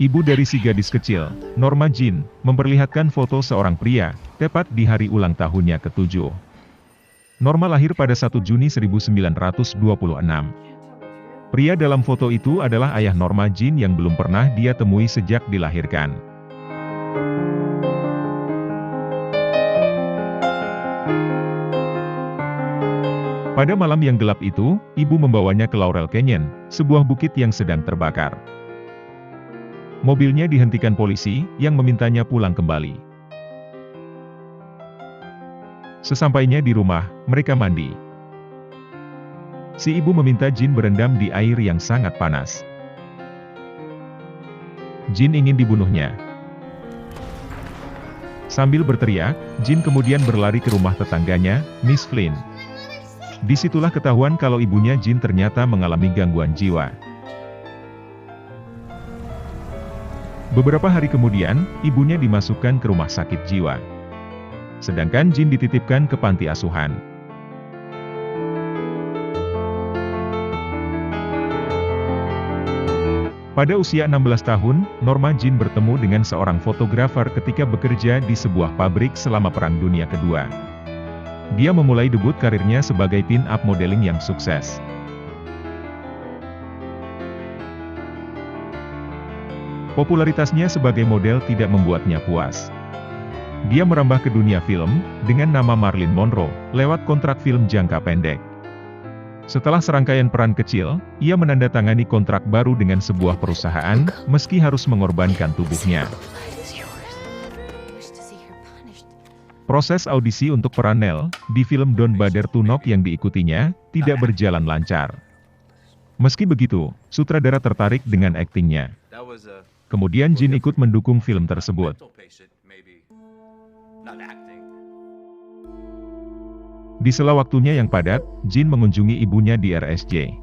Ibu dari si gadis kecil, Norma Jean, memperlihatkan foto seorang pria, tepat di hari ulang tahunnya ke-7. Norma lahir pada 1 Juni 1926. Pria dalam foto itu adalah ayah Norma Jean yang belum pernah dia temui sejak dilahirkan. Pada malam yang gelap itu, ibu membawanya ke Laurel Canyon, sebuah bukit yang sedang terbakar. Mobilnya dihentikan polisi, yang memintanya pulang kembali. Sesampainya di rumah, mereka mandi. Si ibu meminta Jean berendam di air yang sangat panas. Jean ingin dibunuhnya. Sambil berteriak, Jean kemudian berlari ke rumah tetangganya, Miss Flynn. Disitulah ketahuan kalau ibunya Jean ternyata mengalami gangguan jiwa. Beberapa hari kemudian, ibunya dimasukkan ke rumah sakit jiwa. Sedangkan Jean dititipkan ke panti asuhan. Pada usia 16 tahun, Norma Jean bertemu dengan seorang fotografer ketika bekerja di sebuah pabrik selama Perang Dunia Kedua. Dia memulai debut karirnya sebagai pin-up modeling yang sukses. Popularitasnya sebagai model tidak membuatnya puas. Dia merambah ke dunia film, dengan nama Marilyn Monroe, lewat kontrak film jangka pendek. Setelah serangkaian peran kecil, ia menandatangani kontrak baru dengan sebuah perusahaan, meski harus mengorbankan tubuhnya. Proses audisi untuk peran Nell, di film Don't Bother to Knock yang diikutinya, tidak berjalan lancar. Meski begitu, sutradara tertarik dengan aktingnya. Kemudian Jean ikut mendukung film tersebut. Di sela waktunya yang padat, Jean mengunjungi ibunya di RSJ.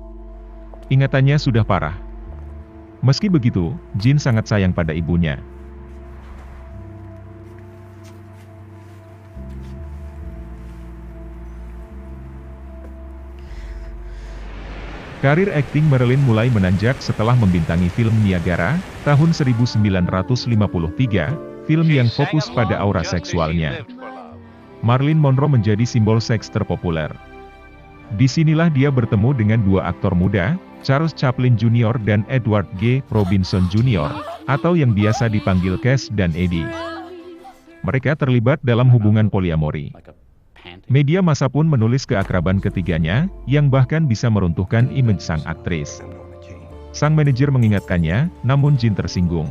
Ingatannya sudah parah. Meski begitu, Jean sangat sayang pada ibunya. Karir akting Marilyn mulai menanjak setelah membintangi film Niagara, tahun 1953, film yang fokus pada aura seksualnya. Marilyn Monroe menjadi simbol seks terpopuler. Disinilah dia bertemu dengan dua aktor muda, Charles Chaplin Jr. dan Edward G. Robinson Jr., atau yang biasa dipanggil Cass dan Eddie. Mereka terlibat dalam hubungan poliamori. Media massa pun menulis keakraban ketiganya, yang bahkan bisa meruntuhkan image sang aktris. Sang manajer mengingatkannya, namun Jean tersinggung.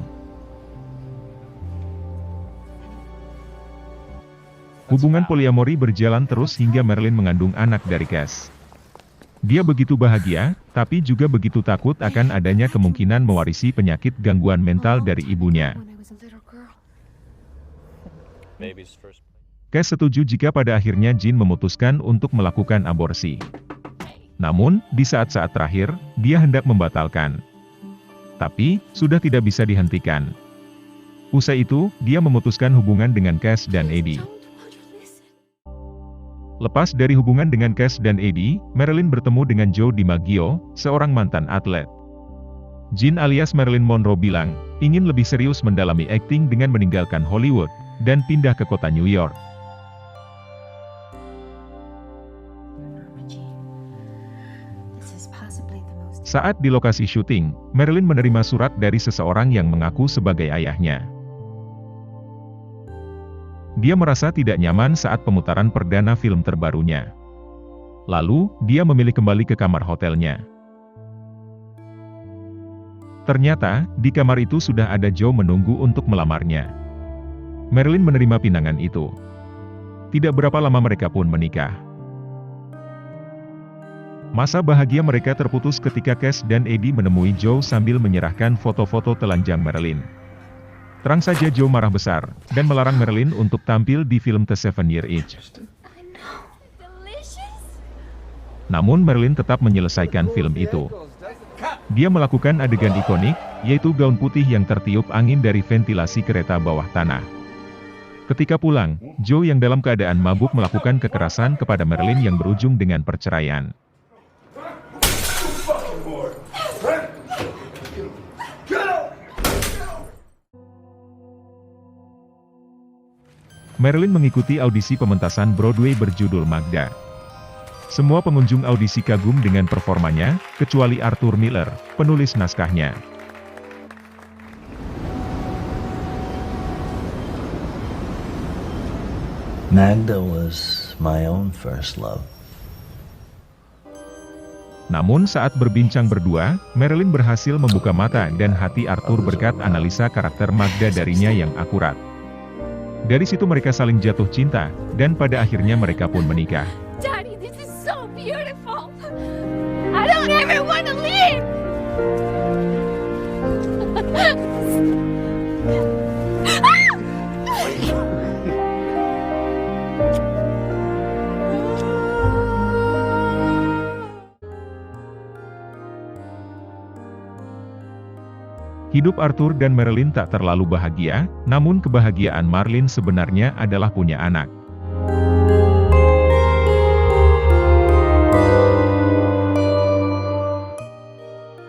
Hubungan poliamori berjalan terus hingga Marilyn mengandung anak dari Cass. Dia begitu bahagia, tapi juga begitu takut akan adanya kemungkinan mewarisi penyakit gangguan mental dari ibunya. Cass setuju jika pada akhirnya Jean memutuskan untuk melakukan aborsi. Namun, di saat-saat terakhir, dia hendak membatalkan. Tapi, sudah tidak bisa dihentikan. Usai itu, dia memutuskan hubungan dengan Cass dan Eddie. Lepas dari hubungan dengan Cass dan Eddie, Marilyn bertemu dengan Joe DiMaggio, seorang mantan atlet. Jean alias Marilyn Monroe bilang, ingin lebih serius mendalami akting dengan meninggalkan Hollywood, dan pindah ke kota New York. Saat di lokasi syuting, Marilyn menerima surat dari seseorang yang mengaku sebagai ayahnya. Dia merasa tidak nyaman saat pemutaran perdana film terbarunya. Lalu, dia memilih kembali ke kamar hotelnya. Ternyata, di kamar itu sudah ada Joe menunggu untuk melamarnya. Marilyn menerima pinangan itu. Tidak berapa lama mereka pun menikah. Masa bahagia mereka terputus ketika Cass dan Eddie menemui Joe sambil menyerahkan foto-foto telanjang Marilyn. Terang saja Joe marah besar, dan melarang Marilyn untuk tampil di film The 7 Year Itch. Namun Marilyn tetap menyelesaikan film itu. Dia melakukan adegan ikonik, yaitu gaun putih yang tertiup angin dari ventilasi kereta bawah tanah. Ketika pulang, Joe yang dalam keadaan mabuk melakukan kekerasan kepada Marilyn yang berujung dengan perceraian. Marilyn mengikuti audisi pementasan Broadway berjudul Magda. Semua pengunjung audisi kagum dengan performanya, kecuali Arthur Miller, penulis naskahnya. Magda was my own first love. Namun saat berbincang berdua, Marilyn berhasil membuka mata dan hati Arthur berkat analisa karakter Magda darinya yang akurat. Dari situ mereka saling jatuh cinta, dan pada akhirnya mereka pun menikah. Daddy, this is so beautiful. I don't ever want to leave. Hidup Arthur dan Marilyn tak terlalu bahagia, namun kebahagiaan Marlene sebenarnya adalah punya anak.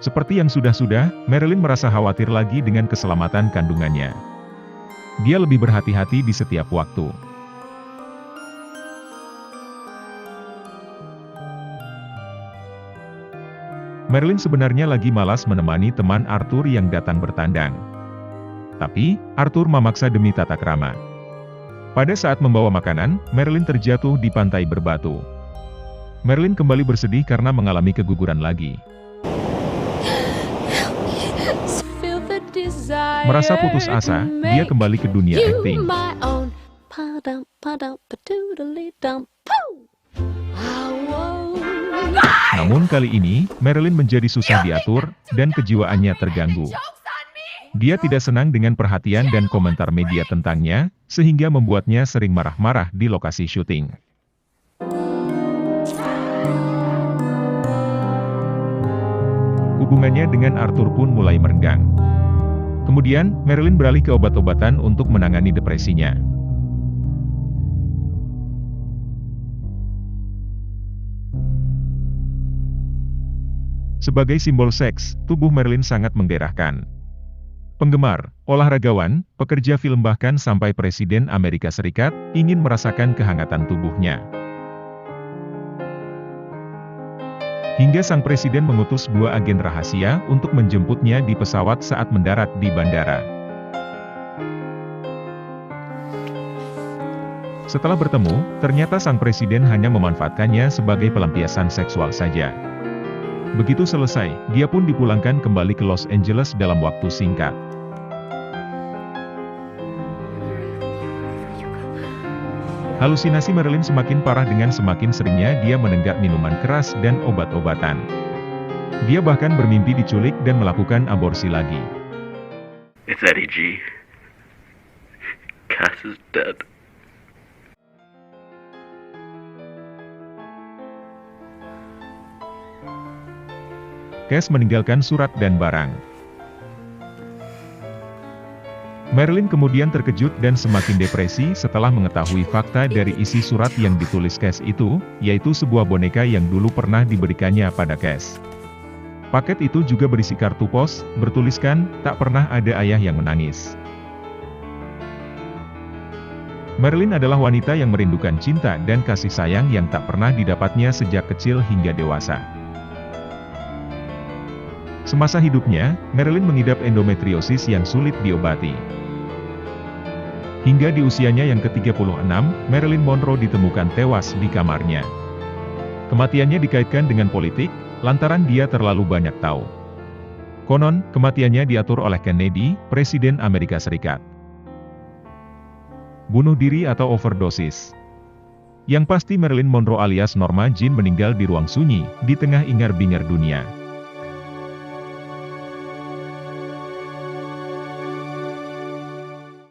Seperti yang sudah-sudah, Marilyn merasa khawatir lagi dengan keselamatan kandungannya. Dia lebih berhati-hati di setiap waktu. Marilyn sebenarnya lagi malas menemani teman Arthur yang datang bertandang. Tapi, Arthur memaksa demi tata krama. Pada saat membawa makanan, Marilyn terjatuh di pantai berbatu. Marilyn kembali bersedih karena mengalami keguguran lagi. Merasa putus asa, dia kembali ke dunia akting. Namun kali ini, Marilyn menjadi susah diatur, dan kejiwaannya terganggu. Dia tidak senang dengan perhatian dan komentar media tentangnya, sehingga membuatnya sering marah-marah di lokasi syuting. Hubungannya dengan Arthur pun mulai merenggang. Kemudian, Marilyn beralih ke obat-obatan untuk menangani depresinya. Sebagai simbol seks, tubuh Marilyn sangat menggairahkan. Penggemar, olahragawan, pekerja film bahkan sampai Presiden Amerika Serikat, ingin merasakan kehangatan tubuhnya. Hingga sang presiden mengutus 2 agen rahasia untuk menjemputnya di pesawat saat mendarat di bandara. Setelah bertemu, ternyata sang presiden hanya memanfaatkannya sebagai pelampiasan seksual saja. Begitu selesai, dia pun dipulangkan kembali ke Los Angeles dalam waktu singkat. Halusinasi Marilyn semakin parah dengan semakin seringnya dia menenggak minuman keras dan obat-obatan. Dia bahkan bermimpi diculik dan melakukan aborsi lagi. It's Eddie G. Cass is dead. Cass meninggalkan surat dan barang. Marilyn kemudian terkejut dan semakin depresi setelah mengetahui fakta dari isi surat yang ditulis Cass itu, yaitu sebuah boneka yang dulu pernah diberikannya pada Cass. Paket itu juga berisi kartu pos, bertuliskan, "Tak pernah ada ayah yang menangis." Marilyn adalah wanita yang merindukan cinta dan kasih sayang yang tak pernah didapatnya sejak kecil hingga dewasa. Semasa hidupnya, Marilyn mengidap endometriosis yang sulit diobati. Hingga di usianya yang ke-36, Marilyn Monroe ditemukan tewas di kamarnya. Kematiannya dikaitkan dengan politik, lantaran dia terlalu banyak tahu. Konon, kematiannya diatur oleh Kennedy, Presiden Amerika Serikat. Bunuh diri atau overdosis. Yang pasti Marilyn Monroe alias Norma Jean meninggal di ruang sunyi, di tengah ingar-bingar dunia.